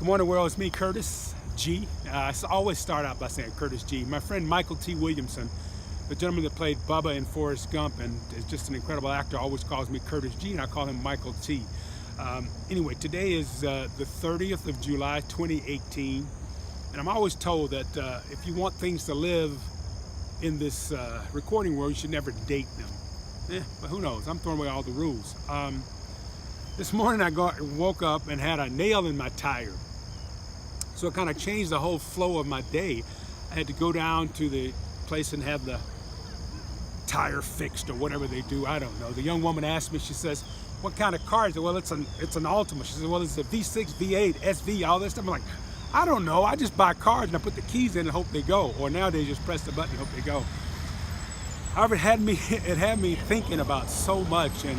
Good morning, world. It's me, Curtis G. I always start out by saying Curtis G. My friend Michael T. Williamson, the gentleman that played Bubba in Forrest Gump and is just an incredible actor, always calls me Curtis G, and I call him Michael T. Anyway, today is the 30th of July, 2018, and I'm always told that if you want things to live in this recording world, you should never date them. But who knows? I'm throwing away all the rules. This morning I woke up and had a nail in my tire. So it kind of changed the whole flow of my day. I had to go down to the place and have the tire fixed or whatever they do. I don't know. The young woman asked me, she says, what kind of car is it? Well, it's an Altima. She says, well, it's a V6, V8, SV, all this stuff. I'm like, I don't know. I just buy cars and I put the keys in and hope they go. Or nowadays, just press the button and hope they go. However, it had me thinking about so much and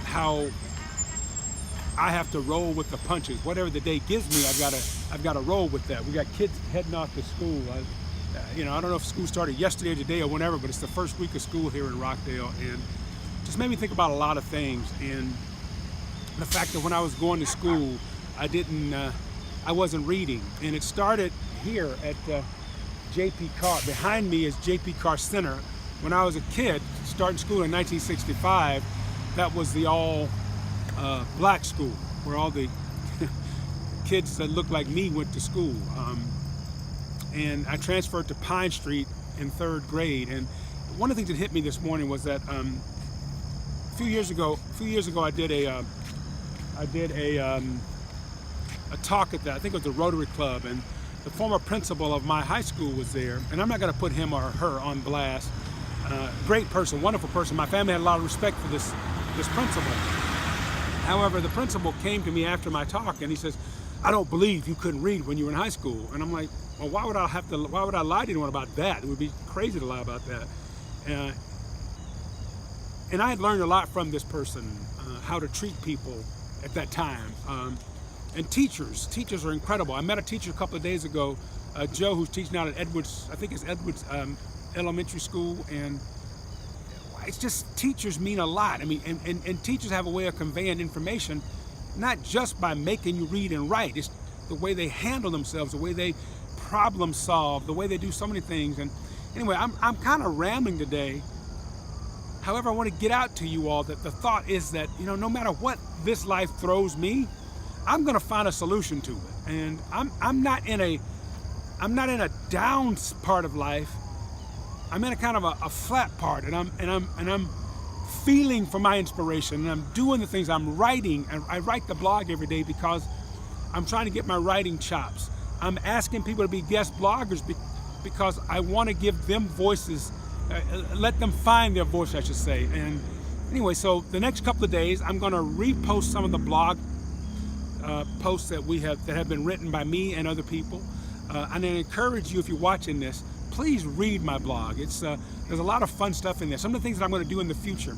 how I have to roll with the punches. Whatever the day gives me, I've got to roll with that. We got kids heading off to school. I don't know if school started yesterday or today or whenever, but it's the first week of school here in Rockdale, and just made me think about a lot of things. And the fact that when I was going to school, I wasn't reading, and it started here at J.P. Carr. Behind me is J.P. Carr Center. When I was a kid, starting school in 1965, that was the all black school where all the kids that looked like me went to school. And I transferred to Pine Street in 3rd grade. And one of the things that hit me this morning was that a few years ago, I did a talk at that. I think it was the Rotary Club, and the former principal of my high school was there. And I'm not going to put him or her on blast. Great person, wonderful person. My family had a lot of respect for this principal. However, the principal came to me after my talk and he says, I don't believe you couldn't read when you were in high school. And I'm like, well, why would I lie to anyone about that? It would be crazy to lie about that. And I had learned a lot from this person, how to treat people at that time. And teachers are incredible. I met a teacher a couple of days ago, Joe, who's teaching out at Edwards, I think it's Edwards Elementary School, and it's just, teachers mean a lot. I mean, and teachers have a way of conveying information, not just by making you read and write. It's the way they handle themselves, the way they problem solve, the way they do so many things. And anyway, I'm kind of rambling today. However, I want to get out to you all that the thought is that, no matter what this life throws me, I'm going to find a solution to it. And I'm not in a down part of life. I'm in a kind of a flat part, and I'm feeling for my inspiration, and I'm doing the things. I'm writing, and I write the blog every day because I'm trying to get my writing chops. I'm asking people to be guest bloggers because I want to give them voices, let them find their voice, I should say. And anyway, so the next couple of days, I'm going to repost some of the blog posts that have been written by me and other people. And I encourage you, if you're watching this, please read my blog. There's a lot of fun stuff in there. Some of the things that I'm going to do in the future.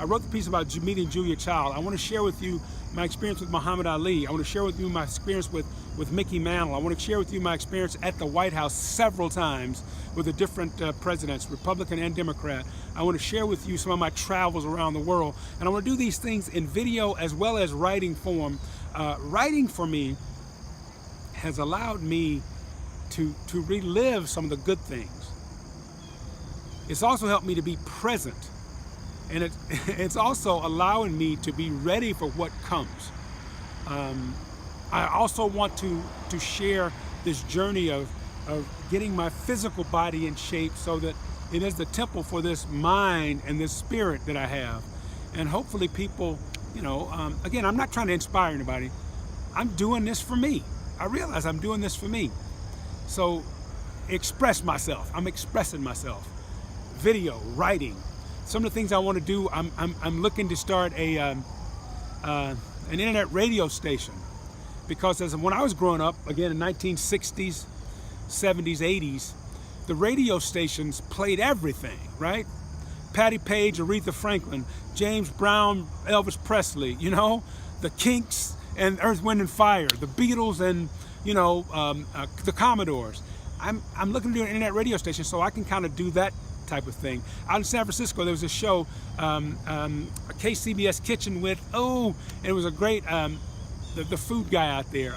I wrote the piece about meeting Julia Child. I want to share with you my experience with Muhammad Ali. I want to share with you my experience with Mickey Mantle. I want to share with you my experience at the White House several times with the different presidents, Republican and Democrat. I want to share with you some of my travels around the world. And I want to do these things in video as well as writing form. Writing for me has allowed me to relive some of the good things. It's also helped me to be present, and it's also allowing me to be ready for what comes. I also want to share this journey of getting my physical body in shape so that it is the temple for this mind and this spirit that I have. And hopefully people, again, I'm not trying to inspire anybody. I'm doing this for me. I realize I'm doing this for me. So express myself. I'm expressing myself. Video, writing. Some of the things I want to do, I'm looking to start an internet radio station, because when I was growing up, again in 1960s, 70s, 80s, the radio stations played everything, right? Patti Page, Aretha Franklin, James Brown, Elvis Presley, the Kinks and Earth, Wind and Fire, the Beatles and the Commodores. I'm looking to do an internet radio station so I can kind of do that type of thing. Out in San Francisco, there was a show, a KCBS Kitchen with, and it was a great the food guy out there.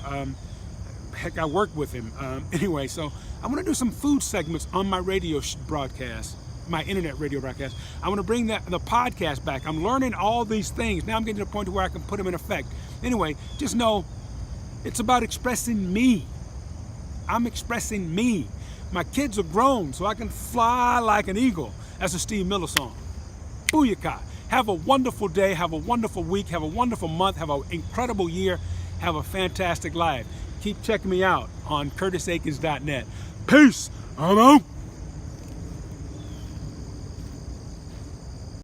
Heck, I work with him. Anyway, so I want to do some food segments on my radio broadcast, my internet radio broadcast. I want to bring the podcast back. I'm learning all these things. Now I'm getting to the point where I can put them in effect. Anyway, just know it's about expressing me. I'm expressing me. My kids are grown, so I can fly like an eagle. That's a Steve Miller song. Booyaka. Have a wonderful day. Have a wonderful week. Have a wonderful month. Have an incredible year. Have a fantastic life. Keep checking me out on CurtisAikens.net. Peace. I'm out.